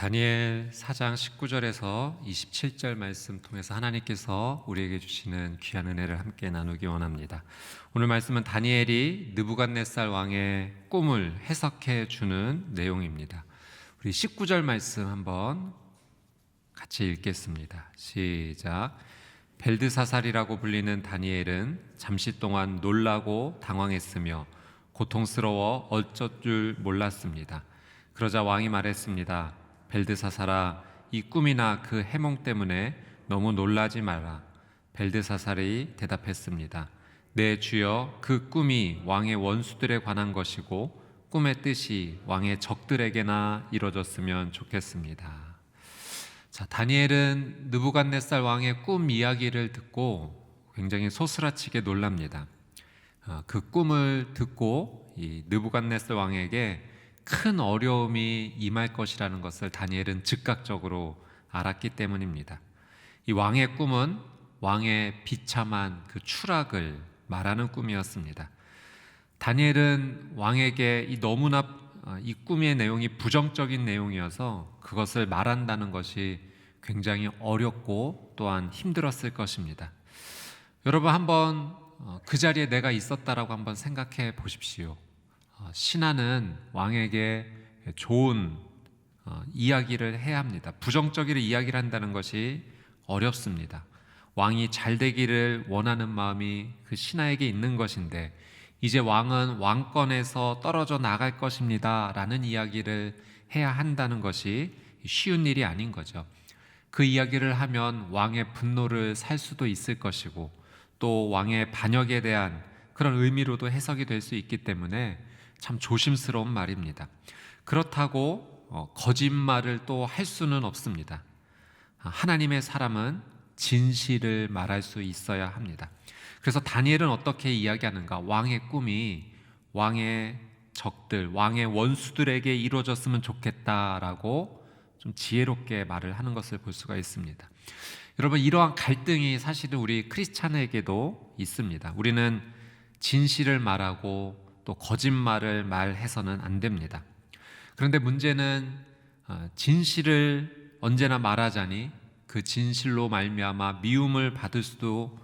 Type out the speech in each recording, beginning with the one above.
다니엘 4장 19절에서 27절 말씀 통해서 하나님께서 우리에게 주시는 귀한 은혜를 함께 나누기 원합니다. 오늘 말씀은 다니엘이 느부갓네살 왕의 꿈을 해석해 주는 내용입니다. 우리 19절 말씀 한번 같이 읽겠습니다. 시작. 벨드사살이라고 불리는 다니엘은 잠시 동안 놀라고 당황했으며 고통스러워 어쩔 줄 몰랐습니다. 그러자 왕이 말했습니다. 벨드사살아, 이 꿈이나 그 해몽 때문에 너무 놀라지 마라. 벨드사살이 대답했습니다. 네 주여, 그 꿈이 왕의 원수들에 관한 것이고 꿈의 뜻이 왕의 적들에게나 이루어졌으면 좋겠습니다. 자, 다니엘은 느부갓네살 왕의 꿈 이야기를 듣고 굉장히 소스라치게 놀랍니다. 그 꿈을 듣고 이 느부갓네살 왕에게 큰 어려움이 임할 것이라는 것을 다니엘은 즉각적으로 알았기 때문입니다. 이 왕의 꿈은 왕의 비참한 그 추락을 말하는 꿈이었습니다. 다니엘은 왕에게 너무나 이 꿈의 내용이 부정적인 내용이어서 그것을 말한다는 것이 굉장히 어렵고 또한 힘들었을 것입니다. 여러분 한번 그 자리에 내가 있었다라고 한번 생각해 보십시오. 신하는 왕에게 좋은 이야기를 해야 합니다. 부정적인 이야기를 한다는 것이 어렵습니다. 왕이 잘 되기를 원하는 마음이 그 신하에게 있는 것인데 이제 왕은 왕권에서 떨어져 나갈 것입니다 라는 이야기를 해야 한다는 것이 쉬운 일이 아닌 거죠. 그 이야기를 하면 왕의 분노를 살 수도 있을 것이고 또 왕의 반역에 대한 그런 의미로도 해석이 될 수 있기 때문에 참 조심스러운 말입니다. 그렇다고 거짓말을 또 할 수는 없습니다. 하나님의 사람은 진실을 말할 수 있어야 합니다. 그래서 다니엘은 어떻게 이야기하는가? 왕의 꿈이 왕의 적들, 왕의 원수들에게 이루어졌으면 좋겠다라고 좀 지혜롭게 말을 하는 것을 볼 수가 있습니다. 여러분, 이러한 갈등이 사실은 우리 크리스찬에게도 있습니다. 우리는 진실을 말하고 또 거짓말을 말해서는 안 됩니다. 그런데 문제는 진실을 언제나 말하자니 그 진실로 말미암아 미움을 받을 수도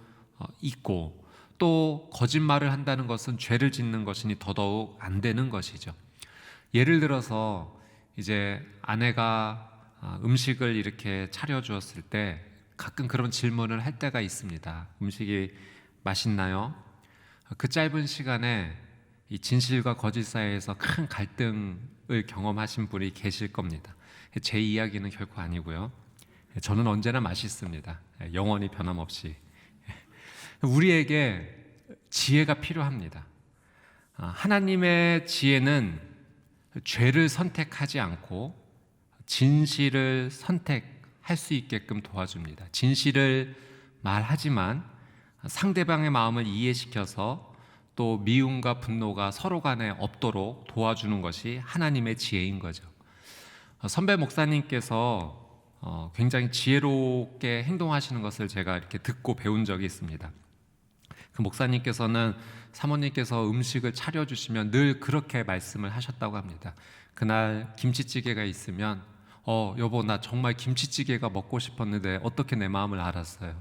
있고 또 거짓말을 한다는 것은 죄를 짓는 것이니 더더욱 안 되는 것이죠. 예를 들어서 이제 아내가 음식을 이렇게 차려주었을 때 가끔 그런 질문을 할 때가 있습니다. 음식이 맛있나요? 그 짧은 시간에 이 진실과 거짓 사이에서 큰 갈등을 경험하신 분이 계실 겁니다. 제 이야기는 결코 아니고요. 저는 언제나 맛있습니다. 영원히 변함없이. 우리에게 지혜가 필요합니다. 하나님의 지혜는 죄를 선택하지 않고 진실을 선택할 수 있게끔 도와줍니다. 진실을 말하지만 상대방의 마음을 이해시켜서 또 미움과 분노가 서로 간에 없도록 도와주는 것이 하나님의 지혜인 거죠. 선배 목사님께서 굉장히 지혜롭게 행동하시는 것을 제가 이렇게 듣고 배운 적이 있습니다. 그 목사님께서는 사모님께서 음식을 차려주시면 늘 그렇게 말씀을 하셨다고 합니다. 그날 김치찌개가 있으면 여보, 나 정말 김치찌개가 먹고 싶었는데 어떻게 내 마음을 알았어요?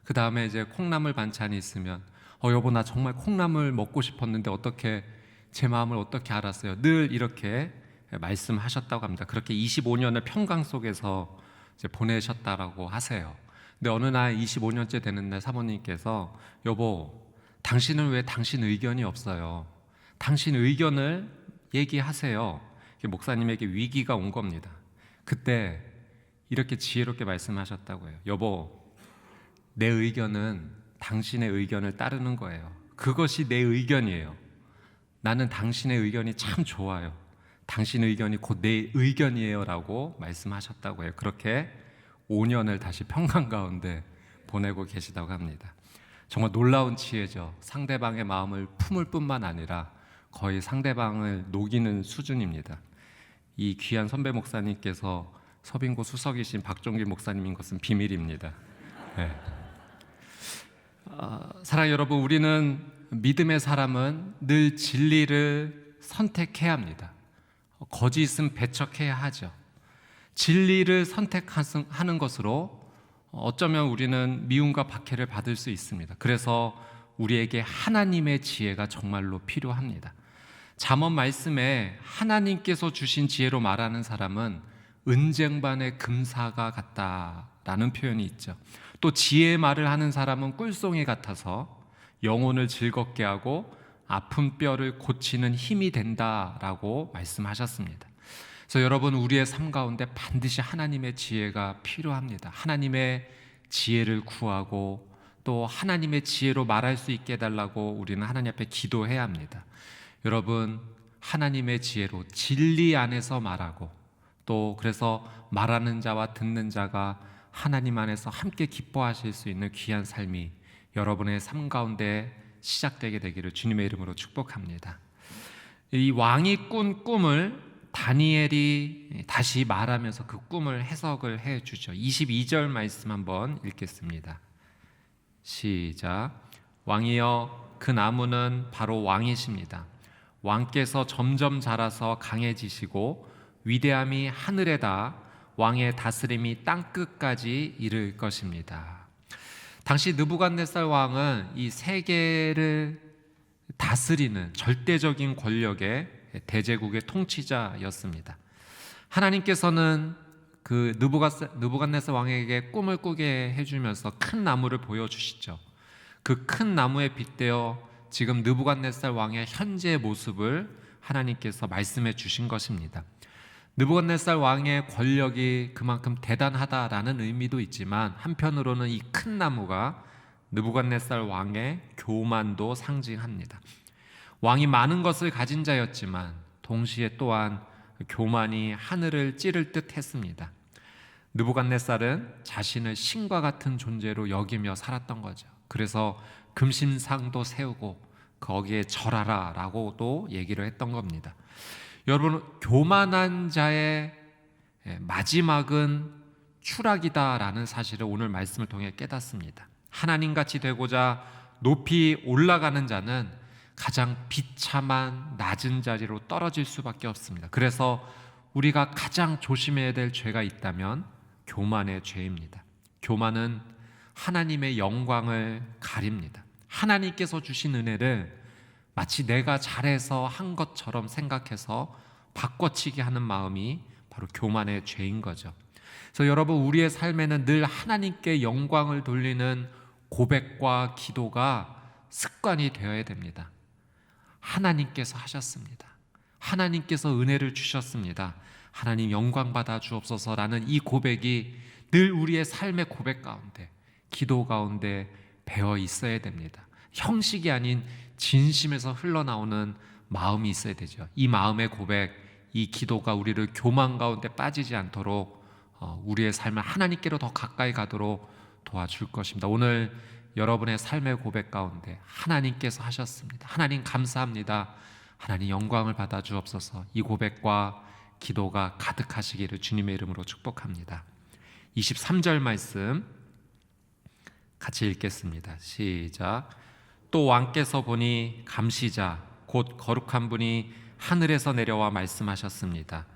그 다음에 이제 콩나물 반찬이 있으면 여보, 나 정말 콩나물 먹고 싶었는데 어떻게 제 마음을 어떻게 알았어요? 늘 이렇게 말씀하셨다고 합니다. 그렇게 25년을 평강 속에서 이제 보내셨다라고 하세요. 근데 어느 날 25년째 되는 날 사모님께서 여보, 당신은 왜 당신 의견이 없어요? 당신 의견을 얘기하세요. 목사님에게 위기가 온 겁니다. 그때 이렇게 지혜롭게 말씀하셨다고 해요. 여보, 내 의견은 당신의 의견을 따르는 거예요. 그것이 내 의견이에요. 나는 당신의 의견이 참 좋아요. 당신의 의견이 곧 내 의견이에요 라고 말씀하셨다고 해요. 그렇게 5년을 다시 평강 가운데 보내고 계시다고 합니다. 정말 놀라운 지혜죠. 상대방의 마음을 품을 뿐만 아니라 거의 상대방을 녹이는 수준입니다. 이 귀한 선배 목사님께서 서빙고 수석이신 박종길 목사님인 것은 비밀입니다. 네. 사랑하는 여러분, 우리는 믿음의 사람은 늘 진리를 선택해야 합니다. 거짓은 배척해야 하죠. 진리를 선택하는 것으로 어쩌면 우리는 미움과 박해를 받을 수 있습니다. 그래서 우리에게 하나님의 지혜가 정말로 필요합니다. 잠언 말씀에 하나님께서 주신 지혜로 말하는 사람은 은쟁반의 금사가 같다라는 표현이 있죠. 또 지혜의 말을 하는 사람은 꿀송이 같아서 영혼을 즐겁게 하고 아픈 뼈를 고치는 힘이 된다라고 말씀하셨습니다. 그래서 여러분, 우리의 삶 가운데 반드시 하나님의 지혜가 필요합니다. 하나님의 지혜를 구하고 또 하나님의 지혜로 말할 수 있게 해달라고 우리는 하나님 앞에 기도해야 합니다. 여러분, 하나님의 지혜로 진리 안에서 말하고 또 그래서 말하는 자와 듣는 자가 하나님 안에서 함께 기뻐하실 수 있는 귀한 삶이 여러분의 삶 가운데 시작되게 되기를 주님의 이름으로 축복합니다. 이 왕이 꾼 꿈을 다니엘이 다시 말하면서 그 꿈을 해석을 해주죠. 22절 말씀 한번 읽겠습니다. 시작. 왕이여, 그 나무는 바로 왕이십니다. 왕께서 점점 자라서 강해지시고 위대함이 하늘에 닿아 왕의 다스림이 땅끝까지 이를 것입니다. 당시 느부갓네살 왕은 이 세계를 다스리는 절대적인 권력의 대제국의 통치자였습니다. 하나님께서는 그 느부갓네살 왕에게 꿈을 꾸게 해주면서 큰 나무를 보여주시죠. 그 큰 나무에 빗대어 지금 느부갓네살 왕의 현재 모습을 하나님께서 말씀해 주신 것입니다. 느부갓네살 왕의 권력이 그만큼 대단하다라는 의미도 있지만 한편으로는 이 큰 나무가 느부갓네살 왕의 교만도 상징합니다. 왕이 많은 것을 가진 자였지만 동시에 또한 교만이 하늘을 찌를 듯 했습니다. 느부갓네살은 자신을 신과 같은 존재로 여기며 살았던 거죠. 그래서 금신상도 세우고 거기에 절하라 라고도 얘기를 했던 겁니다. 여러분, 교만한 자의 마지막은 추락이다라는 사실을 오늘 말씀을 통해 깨닫습니다. 하나님같이 되고자 높이 올라가는 자는 가장 비참한 낮은 자리로 떨어질 수밖에 없습니다. 그래서 우리가 가장 조심해야 될 죄가 있다면 교만의 죄입니다. 교만은 하나님의 영광을 가립니다. 하나님께서 주신 은혜를 마치 내가 잘해서 한 것처럼 생각해서 바꿔치기 하는 마음이 바로 교만의 죄인 거죠. 그래서 여러분, 우리의 삶에는 늘 하나님께 영광을 돌리는 고백과 기도가 습관이 되어야 됩니다. 하나님께서 하셨습니다. 하나님께서 은혜를 주셨습니다. 하나님 영광 받아 주옵소서라는 이 고백이 늘 우리의 삶의 고백 가운데, 기도 가운데 배어 있어야 됩니다. 형식이 아닌 진심에서 흘러나오는 마음이 있어야 되죠. 이 마음의 고백, 이 기도가 우리를 교만 가운데 빠지지 않도록 우리의 삶을 하나님께로 더 가까이 가도록 도와줄 것입니다. 오늘 여러분의 삶의 고백 가운데 하나님께서 하셨습니다. 하나님 감사합니다. 하나님 영광을 받아 주옵소서. 이 고백과 기도가 가득하시기를 주님의 이름으로 축복합니다. 23절 말씀 같이 읽겠습니다. 시작. 또 왕께서 보니 감시자 곧 거룩한 분이 하늘에서 내려와 말씀하셨습니다.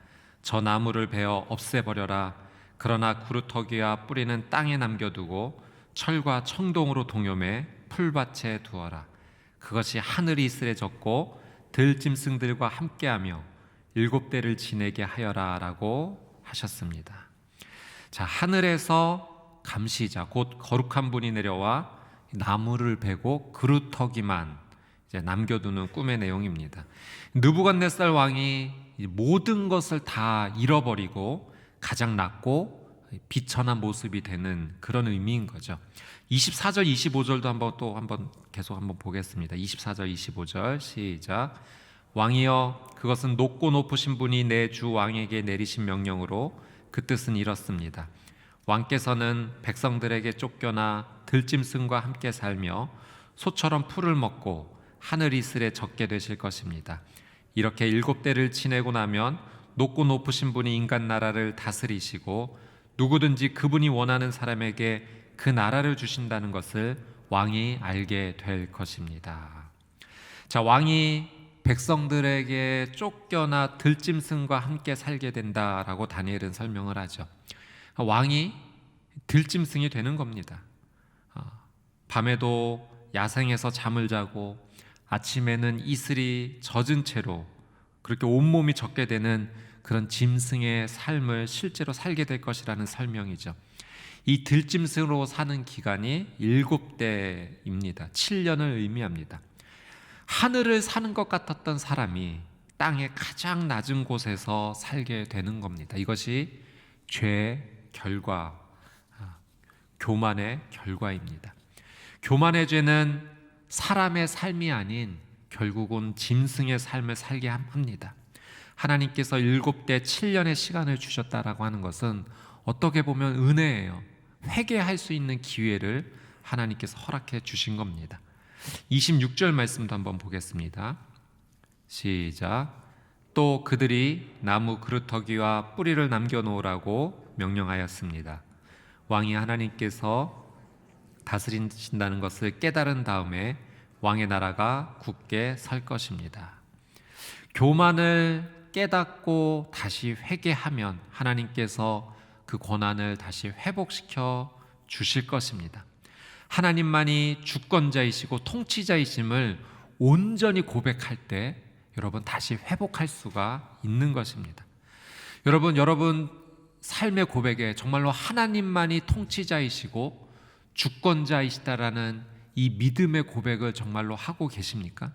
저 나무를 베어 없애버려라. 그러나 구루터기와 뿌리는 땅에 남겨두고 철과 청동으로 동요매 풀밭에 두어라. 그것이 하늘이 쓰레졌고 들짐승들과 함께하며 7대를 지내게 하여라 라고 하셨습니다. 자, 하늘에서 감시자 곧 거룩한 분이 내려와 나무를 베고 그루터기만 이제 남겨두는 꿈의 내용입니다. 느부갓네살 왕이 모든 것을 다 잃어버리고 가장 낮고 비천한 모습이 되는 그런 의미인 거죠. 24절 25절도 한번 계속 보겠습니다. 24절 25절 시작. 왕이여, 그것은 높고 높으신 분이 내 주 왕에게 내리신 명령으로 그 뜻은 이렇습니다. 왕께서는 백성들에게 쫓겨나 들짐승과 함께 살며 소처럼 풀을 먹고 하늘 이슬에 젖게 되실 것입니다. 이렇게 7대를 지내고 나면 높고 높으신 분이 인간 나라를 다스리시고 누구든지 그분이 원하는 사람에게 그 나라를 주신다는 것을 왕이 알게 될 것입니다. 자, 왕이 백성들에게 쫓겨나 들짐승과 함께 살게 된다라고 다니엘은 설명을 하죠. 왕이 들짐승이 되는 겁니다. 밤에도 야생에서 잠을 자고 아침에는 이슬이 젖은 채로 그렇게 온몸이 젖게 되는 그런 짐승의 삶을 실제로 살게 될 것이라는 설명이죠. 이 들짐승으로 사는 기간이 7대입니다. 7년을 의미합니다. 하늘을 사는 것 같았던 사람이 땅의 가장 낮은 곳에서 살게 되는 겁니다. 이것이 죄의 결과, 교만의 결과입니다. 교만의 죄는 사람의 삶이 아닌 결국은 짐승의 삶을 살게 합니다. 하나님께서 7대 7년의 시간을 주셨다라고 하는 것은 어떻게 보면 은혜예요. 회개할 수 있는 기회를 하나님께서 허락해 주신 겁니다. 26절 말씀도 한번 보겠습니다. 시작. 또 그들이 나무 그루터기와 뿌리를 남겨놓으라고 명령하였습니다. 왕이 하나님께서 다스리신다는 것을 깨달은 다음에 왕의 나라가 굳게 설 것입니다. 교만을 깨닫고 다시 회개하면 하나님께서 그 권한을 다시 회복시켜 주실 것입니다. 하나님만이 주권자이시고 통치자이심을 온전히 고백할 때 여러분 다시 회복할 수가 있는 것입니다. 여러분 삶의 고백에 정말로 하나님만이 통치자이시고 주권자이시다라는 이 믿음의 고백을 정말로 하고 계십니까?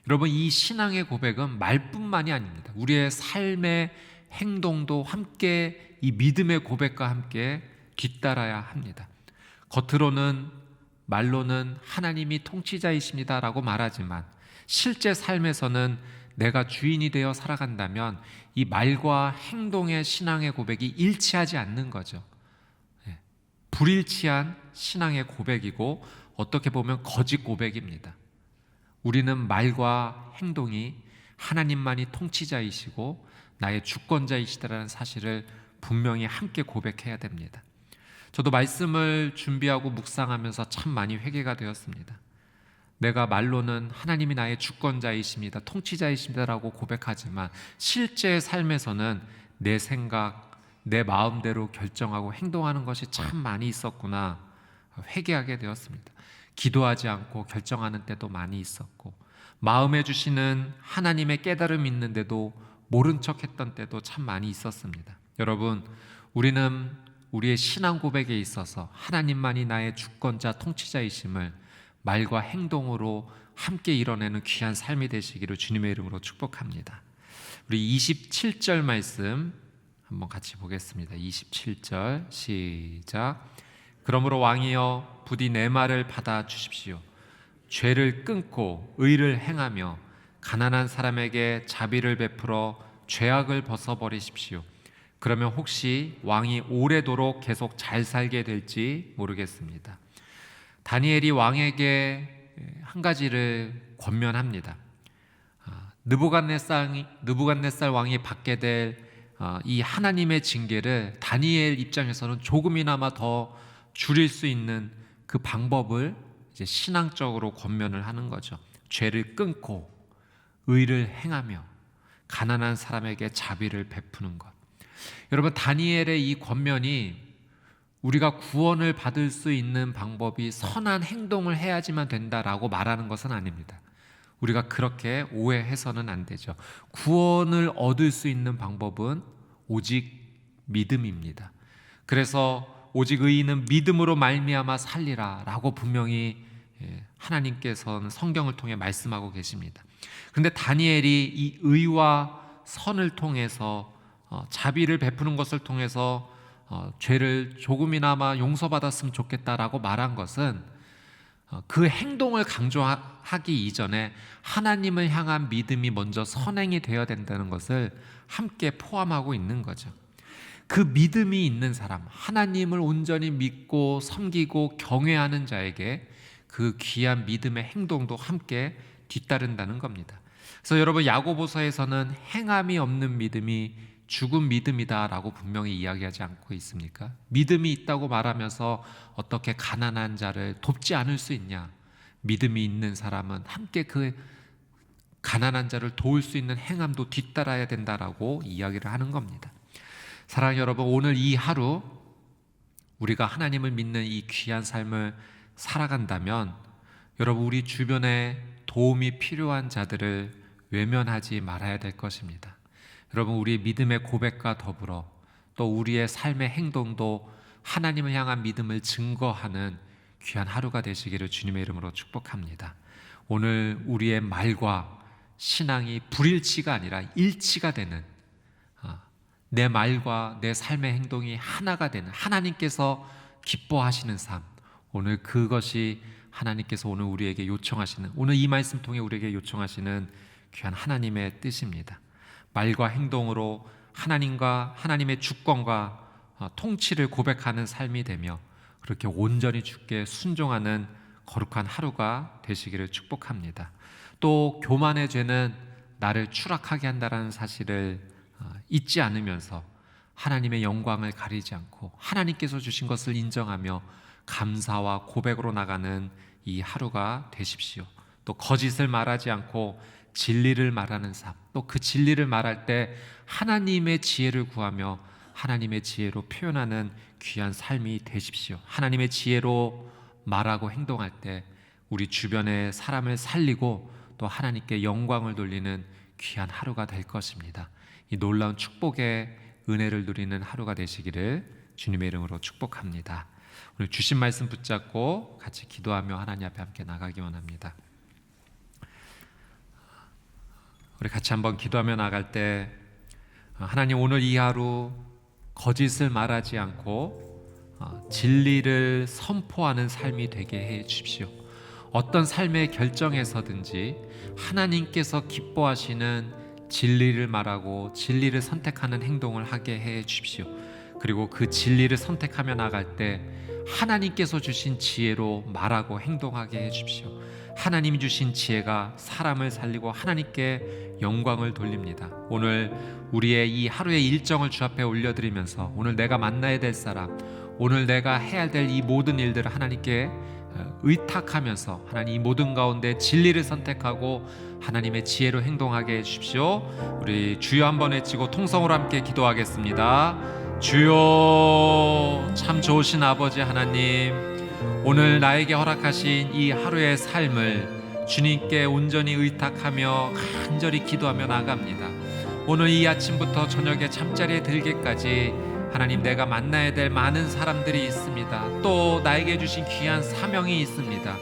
여러분, 이 신앙의 고백은 말뿐만이 아닙니다. 우리의 삶의 행동도 함께 이 믿음의 고백과 함께 뒤따라야 합니다. 겉으로는 말로는 하나님이 통치자이십니다라고 말하지만 실제 삶에서는 내가 주인이 되어 살아간다면 이 말과 행동의 신앙의 고백이 일치하지 않는 거죠. 불일치한 신앙의 고백이고 어떻게 보면 거짓 고백입니다. 우리는 말과 행동이 하나님만이 통치자이시고 나의 주권자이시다라는 사실을 분명히 함께 고백해야 됩니다. 저도 말씀을 준비하고 묵상하면서 참 많이 회개가 되었습니다. 내가 말로는 하나님이 나의 주권자이십니다, 통치자이십니다라고 고백하지만 실제 삶에서는 내 생각, 내 마음대로 결정하고 행동하는 것이 참 많이 있었구나 회개하게 되었습니다. 기도하지 않고 결정하는 때도 많이 있었고 마음에 주시는 하나님의 깨달음이 있는데도 모른 척했던 때도 참 많이 있었습니다. 여러분, 우리는 우리의 신앙 고백에 있어서 하나님만이 나의 주권자 통치자이심을 말과 행동으로 함께 이뤄내는 귀한 삶이 되시기를 주님의 이름으로 축복합니다. 우리 27절 말씀 한번 같이 보겠습니다. 27절 시작. 그러므로 왕이여 부디 내 말을 받아 주십시오. 죄를 끊고 의를 행하며 가난한 사람에게 자비를 베풀어 죄악을 벗어버리십시오. 그러면 혹시 왕이 오래도록 계속 잘 살게 될지 모르겠습니다. 다니엘이 왕에게 한 가지를 권면합니다. 느부갓네살 왕이 받게 될 이 하나님의 징계를 다니엘 입장에서는 조금이나마 더 줄일 수 있는 그 방법을 이제 신앙적으로 권면을 하는 거죠. 죄를 끊고 의를 행하며 가난한 사람에게 자비를 베푸는 것. 여러분, 다니엘의 이 권면이 우리가 구원을 받을 수 있는 방법이 선한 행동을 해야지만 된다라고 말하는 것은 아닙니다. 우리가 그렇게 오해해서는 안 되죠. 구원을 얻을 수 있는 방법은 오직 믿음입니다. 그래서 오직 의인은 믿음으로 말미암아 살리라 라고 분명히 하나님께서는 성경을 통해 말씀하고 계십니다. 그런데 다니엘이 이 의와 선을 통해서 자비를 베푸는 것을 통해서 죄를 조금이나마 용서받았으면 좋겠다라고 말한 것은 그 행동을 강조하기 이전에 하나님을 향한 믿음이 먼저 선행이 되어야 된다는 것을 함께 포함하고 있는 거죠. 그 믿음이 있는 사람, 하나님을 온전히 믿고 섬기고 경외하는 자에게 그 귀한 믿음의 행동도 함께 뒤따른다는 겁니다. 그래서 여러분, 야고보서에서는 행함이 없는 믿음이 죽은 믿음이다라고 분명히 이야기하지 않고 있습니까? 믿음이 있다고 말하면서 어떻게 가난한 자를 돕지 않을 수 있냐? 믿음이 있는 사람은 함께 그 가난한 자를 도울 수 있는 행함도 뒤따라야 된다라고 이야기를 하는 겁니다. 사랑하는 여러분, 오늘 이 하루 우리가 하나님을 믿는 이 귀한 삶을 살아간다면 여러분, 우리 주변에 도움이 필요한 자들을 외면하지 말아야 될 것입니다. 여러분, 우리 믿음의 고백과 더불어 또 우리의 삶의 행동도 하나님을 향한 믿음을 증거하는 귀한 하루가 되시기를 주님의 이름으로 축복합니다. 오늘 우리의 말과 신앙이 불일치가 아니라 일치가 되는, 내 말과 내 삶의 행동이 하나가 되는, 하나님께서 기뻐하시는 삶, 오늘 그것이 하나님께서 오늘 우리에게 요청하시는, 오늘 이 말씀 통해 우리에게 요청하시는 귀한 하나님의 뜻입니다. 말과 행동으로 하나님과 하나님의 주권과 통치를 고백하는 삶이 되며 그렇게 온전히 주께 순종하는 거룩한 하루가 되시기를 축복합니다. 또 교만의 죄는 나를 추락하게 한다는 사실을 잊지 않으면서 하나님의 영광을 가리지 않고 하나님께서 주신 것을 인정하며 감사와 고백으로 나가는 이 하루가 되십시오. 또 거짓을 말하지 않고 진리를 말하는 삶, 또 그 진리를 말할 때 하나님의 지혜를 구하며 하나님의 지혜로 표현하는 귀한 삶이 되십시오. 하나님의 지혜로 말하고 행동할 때 우리 주변의 사람을 살리고 또 하나님께 영광을 돌리는 귀한 하루가 될 것입니다. 이 놀라운 축복의 은혜를 누리는 하루가 되시기를 주님의 이름으로 축복합니다. 오늘 주신 말씀 붙잡고 같이 기도하며 하나님 앞에 함께 나가기 원합니다. 우리 같이 한번 기도하며 나갈 때, 하나님, 오늘 이 하루 거짓을 말하지 않고 진리를 선포하는 삶이 되게 해 주십시오. 어떤 삶의 결정에서든지 하나님께서 기뻐하시는 진리를 말하고 진리를 선택하는 행동을 하게 해 주십시오. 그리고 그 진리를 선택하며 나갈 때 하나님께서 주신 지혜로 말하고 행동하게 해 주십시오. 하나님이 주신 지혜가 사람을 살리고 하나님께 영광을 돌립니다. 오늘 우리의 이 하루의 일정을 주 앞에 올려드리면서 오늘 내가 만나야 될 사람, 오늘 내가 해야 될 이 모든 일들을 하나님께 의탁하면서 하나님 이 모든 가운데 진리를 선택하고 하나님의 지혜로 행동하게 해주십시오. 우리 주여 한번 외치고 통성으로 함께 기도하겠습니다. 주여, 참 좋으신 아버지 하나님, 오늘 나에게 허락하신 이 하루의 삶을 주님께 온전히 의탁하며 간절히 기도하며 나갑니다. 오늘 이 아침부터 저녁에 잠자리에 들기까지 하나님, 내가 만나야 될 많은 사람들이 있습니다. 또 나에게 주신 귀한 사명이 있습니다.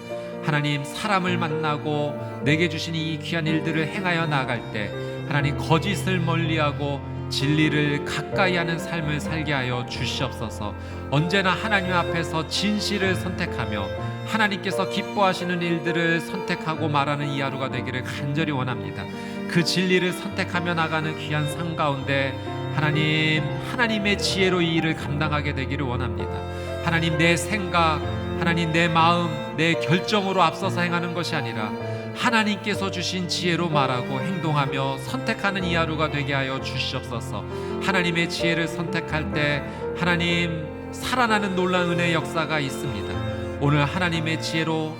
하나님, 사람을 만나고 내게 주신 이 귀한 일들을 행하여 나갈 때 하나님, 거짓을 멀리하고 진리를 가까이 하는 삶을 살게 하여 주시옵소서. 언제나 하나님 앞에서 진실을 선택하며 하나님께서 기뻐하시는 일들을 선택하고 말하는 이 하루가 되기를 간절히 원합니다. 그 진리를 선택하며 나가는 귀한 삶 가운데 하나님, 하나님의 지혜로 이 일을 감당하게 되기를 원합니다. 하나님, 내 생각, 하나님 내 마음, 내 결정으로 앞서서 행하는 것이 아니라 하나님께서 주신 지혜로 말하고 행동하며 선택하는 이 하루가 되게 하여 주시옵소서. 하나님의 지혜를 선택할 때 하나님, 살아나는 놀라운 은혜의 역사가 있습니다. 오늘 하나님의 지혜로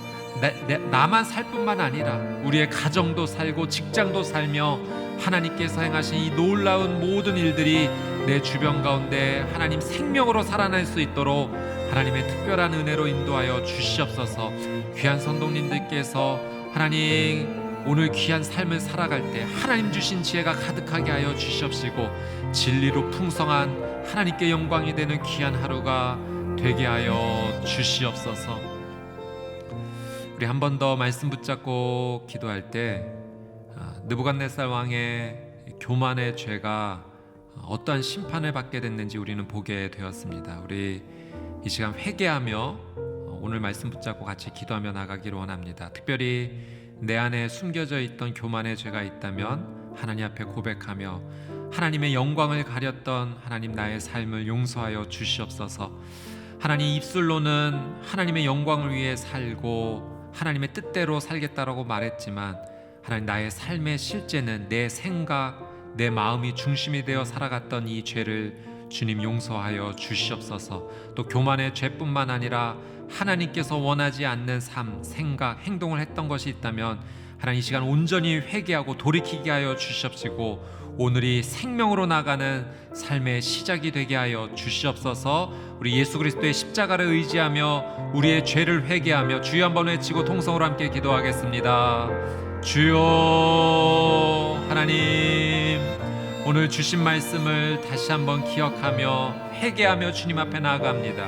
나만 살 뿐만 아니라 우리의 가정도 살고 직장도 살며 하나님께서 행하신 이 놀라운 모든 일들이 내 주변 가운데 하나님 생명으로 살아날 수 있도록 하나님의 특별한 은혜로 인도하여 주시옵소서. 귀한 성도님들께서 하나님, 오늘 귀한 삶을 살아갈 때 하나님 주신 지혜가 가득하게 하여 주시옵시고 진리로 풍성한 하나님께 영광이 되는 귀한 하루가 되게 하여 주시옵소서. 우리 한 번 더 말씀 붙잡고 기도할 때 느부갓네살 왕의 교만의 죄가 어떠한 심판을 받게 됐는지 우리는 보게 되었습니다. 우리 이 시간 회개하며 오늘 말씀 붙잡고 같이 기도하며 나가기를 원합니다. 특별히 내 안에 숨겨져 있던 교만의 죄가 있다면 하나님 앞에 고백하며 하나님의 영광을 가렸던 하나님, 나의 삶을 용서하여 주시옵소서. 하나님, 입술로는 하나님의 영광을 위해 살고 하나님의 뜻대로 살겠다라고 말했지만 하나님, 나의 삶의 실제는 내 생각, 내 마음이 중심이 되어 살아갔던 이 죄를 주님 용서하여 주시옵소서. 또 교만의 죄뿐만 아니라 하나님께서 원하지 않는 삶, 생각, 행동을 했던 것이 있다면 하나님 이 시간 온전히 회개하고 돌이키게 하여 주시옵시고 오늘이 생명으로 나가는 삶의 시작이 되게 하여 주시옵소서. 우리 예수 그리스도의 십자가를 의지하며 우리의 죄를 회개하며 주여 한번 외치고 통성으로 함께 기도하겠습니다. 주여, 하나님 오늘 주신 말씀을 다시 한번 기억하며 회개하며 주님 앞에 나아갑니다.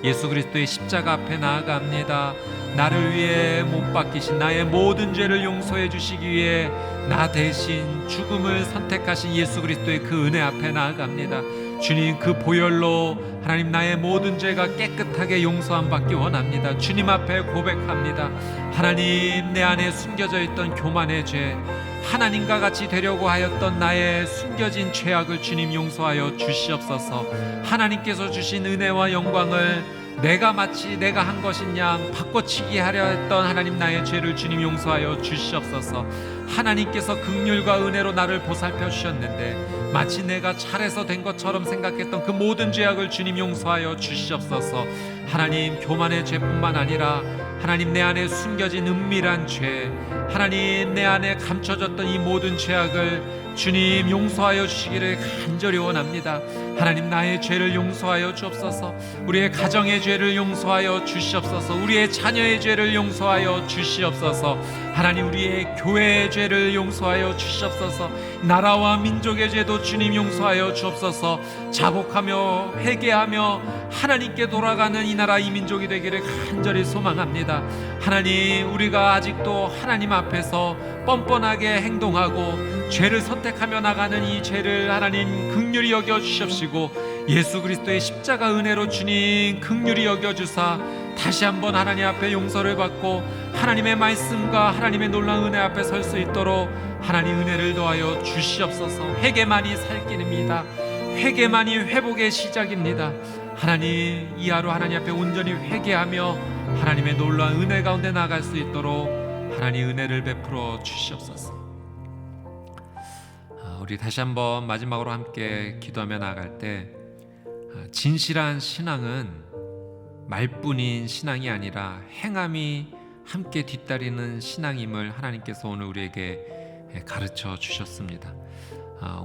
예수 그리스도의 십자가 앞에 나아갑니다. 나를 위해 못 박히신 나의 모든 죄를 용서해 주시기 위해 나 대신 죽음을 선택하신 예수 그리스도의 그 은혜 앞에 나아갑니다. 주님, 그 보혈로 하나님 나의 모든 죄가 깨끗하게 용서함 받기 원합니다. 주님 앞에 고백합니다. 하나님, 내 안에 숨겨져 있던 교만의 죄, 하나님과 같이 되려고 하였던 나의 숨겨진 죄악을 주님 용서하여 주시옵소서. 하나님께서 주신 은혜와 영광을 내가 마치 내가 한 것인 양 바꿔치기 하려 했던 하나님 나의 죄를 주님 용서하여 주시옵소서. 하나님께서 긍휼과 은혜로 나를 보살펴 주셨는데 마치 내가 잘해서 된 것처럼 생각했던 그 모든 죄악을 주님 용서하여 주시옵소서. 하나님, 교만의 죄뿐만 아니라 하나님 내 안에 숨겨진 은밀한 죄, 하나님 내 안에 감춰졌던 이 모든 죄악을 주님 용서하여 주시기를 간절히 원합니다. 하나님, 나의 죄를 용서하여 주옵소서. 우리의 가정의 죄를 용서하여 주시옵소서. 우리의 자녀의 죄를 용서하여 주시옵소서. 하나님, 우리의 교회의 죄를 용서하여 주시옵소서. 나라와 민족의 죄도 주님 용서하여 주옵소서. 자복하며 회개하며 하나님께 돌아가는 이 나라 이 민족이 되기를 간절히 소망합니다. 하나님, 우리가 아직도 하나님 앞에서 뻔뻔하게 행동하고 죄를 선택하며 나가는 이 죄를 하나님 긍휼히 여겨 주시옵시고 예수 그리스도의 십자가 은혜로 주님 긍휼히 여겨 주사 다시 한번 하나님 앞에 용서를 받고 하나님의 말씀과 하나님의 놀라운 은혜 앞에 설 수 있도록 하나님 은혜를 더하여 주시옵소서. 회개만이 살 길입니다. 회개만이 회복의 시작입니다. 하나님, 이 하루 하나님 앞에 온전히 회개하며 하나님의 놀라운 은혜 가운데 나갈 수 있도록 하나님 은혜를 베풀어 주시옵소서. 우리 다시 한번 마지막으로 함께 기도하며 나아갈 때 진실한 신앙은 말뿐인 신앙이 아니라 행함이 함께 뒤따르는 신앙임을 하나님께서 오늘 우리에게 가르쳐 주셨습니다.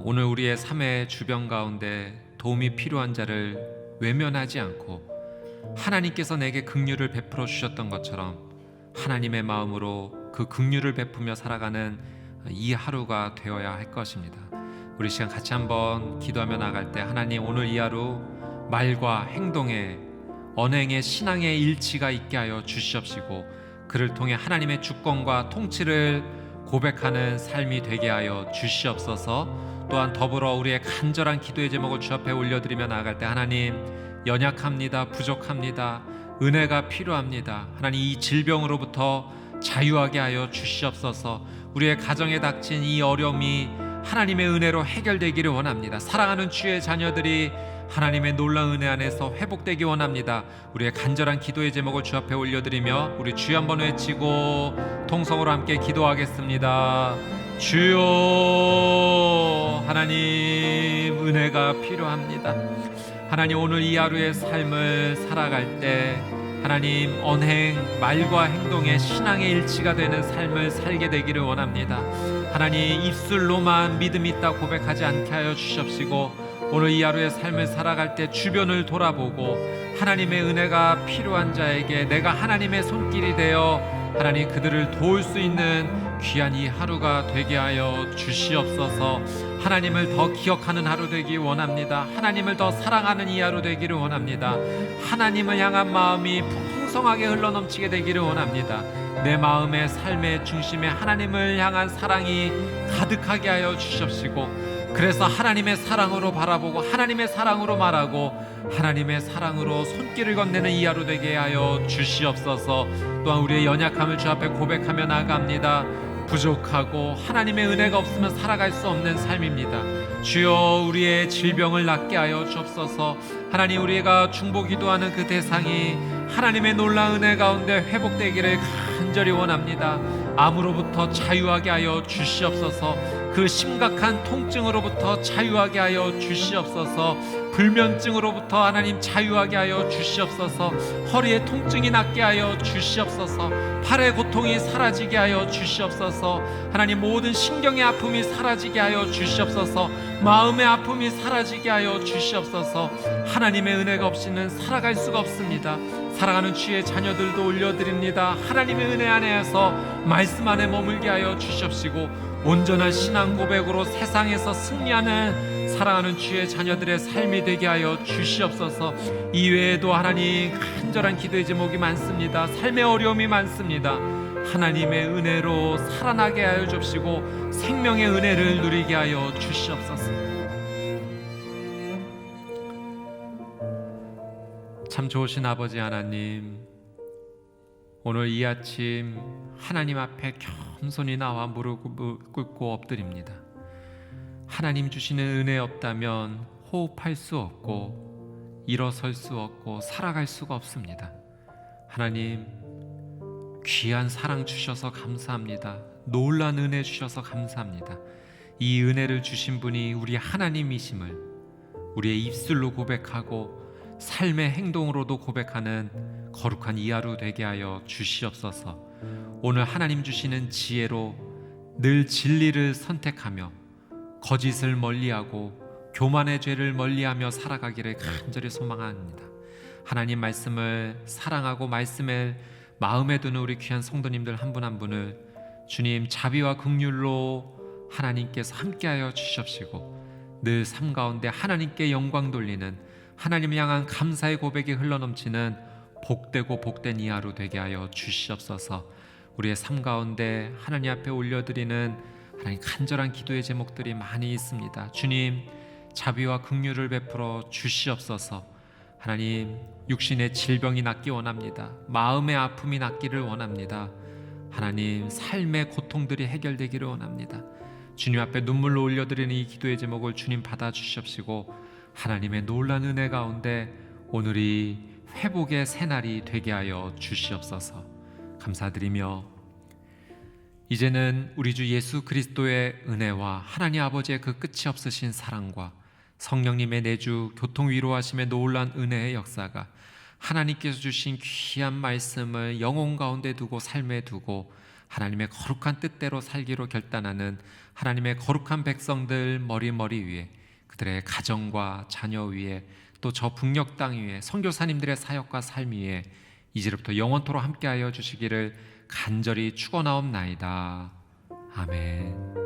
오늘 우리의 삶의 주변 가운데 도움이 필요한 자를 외면하지 않고 하나님께서 내게 긍휼을 베풀어 주셨던 것처럼 하나님의 마음으로 그 긍휼을 베푸며 살아가는 이 하루가 되어야 할 것입니다. 우리 시간 같이 한번 기도하며 나갈 때 하나님, 오늘 이 하루 말과 행동에 언행의 신앙의 일치가 있게 하여 주시옵시고 그를 통해 하나님의 주권과 통치를 고백하는 삶이 되게 하여 주시옵소서. 또한 더불어 우리의 간절한 기도의 제목을 주 앞에 올려드리며 나아갈 때 하나님, 연약합니다. 부족합니다. 은혜가 필요합니다. 하나님, 이 질병으로부터 자유하게 하여 주시옵소서. 우리의 가정에 닥친 이 어려움이 하나님의 은혜로 해결되기를 원합니다. 사랑하는 주의 자녀들이 하나님의 놀라운 은혜 안에서 회복되기 원합니다. 우리의 간절한 기도의 제목을 주 앞에 올려드리며 우리 주여 한번 외치고 통성으로 함께 기도하겠습니다. 주여, 하나님 은혜가 필요합니다. 하나님, 오늘 이 하루의 삶을 살아갈 때 하나님, 언행, 말과 행동의 신앙의 일치가 되는 삶을 살게 되기를 원합니다. 하나님, 입술로만 믿음이 있다 고백하지 않게 하여 주시옵시고 오늘 이 하루의 삶을 살아갈 때 주변을 돌아보고 하나님의 은혜가 필요한 자에게 내가 하나님의 손길이 되어 하나님 그들을 도울 수 있는 귀한 이 하루가 되게 하여 주시옵소서. 하나님을 더 기억하는 하루 되기 원합니다. 하나님을 더 사랑하는 이 하루 되기를 원합니다. 하나님을 향한 마음이 풍성하게 흘러넘치게 되기를 원합니다. 내 마음의 삶의 중심에 하나님을 향한 사랑이 가득하게 하여 주시옵시고 그래서 하나님의 사랑으로 바라보고 하나님의 사랑으로 말하고 하나님의 사랑으로 손길을 건네는 이 하루 되게 하여 주시옵소서. 또한 우리의 연약함을 주 앞에 고백하며 나아갑니다. 부족하고 하나님의 은혜가 없으면 살아갈 수 없는 삶입니다. 주여, 우리의 질병을 낫게 하여 주옵소서. 하나님, 우리가 중보 기도하는 그 대상이 하나님의 놀라운 은혜 가운데 회복되기를 간절히 원합니다. 암으로부터 자유하게 하여 주시옵소서. 그 심각한 통증으로부터 자유하게 하여 주시옵소서. 불면증으로부터 하나님 자유하게 하여 주시옵소서. 허리의 통증이 낫게 하여 주시옵소서. 팔의 고통이 사라지게 하여 주시옵소서. 하나님 모든 신경의 아픔이 사라지게 하여 주시옵소서. 마음의 아픔이 사라지게 하여 주시옵소서. 하나님의 은혜가 없이는 살아갈 수가 없습니다. 사랑하는 주의 자녀들도 올려드립니다. 하나님의 은혜 안에서 말씀 안에 머물게 하여 주시옵시고 온전한 신앙 고백으로 세상에서 승리하는 사랑하는 주의 자녀들의 삶이 되게 하여 주시옵소서. 이외에도 하나님 간절한 기도의 제목이 많습니다. 삶의 어려움이 많습니다. 하나님의 은혜로 살아나게 하여 주시고 생명의 은혜를 누리게 하여 주시옵소서. 참 좋으신 아버지 하나님, 오늘 이 아침 하나님 앞에 겸손히 나와 무릎 꿇고 엎드립니다. 하나님 주시는 은혜 없다면 호흡할 수 없고 일어설 수 없고 살아갈 수가 없습니다. 하나님, 귀한 사랑 주셔서 감사합니다. 놀란 은혜 주셔서 감사합니다. 이 은혜를 주신 분이 우리 하나님이심을 우리의 입술로 고백하고 삶의 행동으로도 고백하는 거룩한 이 하루 되게 하여 주시옵소서. 오늘 하나님 주시는 지혜로 늘 진리를 선택하며 거짓을 멀리하고 교만의 죄를 멀리하며 살아가기를 간절히 소망합니다. 하나님 말씀을 사랑하고 말씀을 마음에 두는 우리 귀한 성도님들 한 분 한 분을 주님 자비와 긍휼로 하나님께서 함께하여 주시옵시고 늘 삶 가운데 하나님께 영광 돌리는 하나님을 향한 감사의 고백이 흘러넘치는 복되고 복된 이 하루 되게 하여 주시옵소서. 우리의 삶 가운데 하나님 앞에 올려드리는 하나님 간절한 기도의 제목들이 많이 있습니다. 주님, 자비와 긍휼을 베풀어 주시옵소서. 하나님, 육신의 질병이 낫기 원합니다. 마음의 아픔이 낫기를 원합니다. 하나님, 삶의 고통들이 해결되기를 원합니다. 주님 앞에 눈물로 올려드리는 이 기도의 제목을 주님 받아주시옵시고 하나님의 놀라운 은혜 가운데 오늘이 회복의 새날이 되게 하여 주시옵소서. 감사드리며 이제는 우리 주 예수 그리스도의 은혜와 하나님 아버지의 그 끝이 없으신 사랑과 성령님의 내주 교통 위로하심의 놀라운 은혜의 역사가 하나님께서 주신 귀한 말씀을 영혼 가운데 두고 삶에 두고 하나님의 거룩한 뜻대로 살기로 결단하는 하나님의 거룩한 백성들 머리 위에 그들의 가정과 자녀 위에 또 저 북녘 땅 위에 선교사님들의 사역과 삶 위에 이제부터 영원토록 함께하여 주시기를 간절히 축원하옵나이다. 아멘.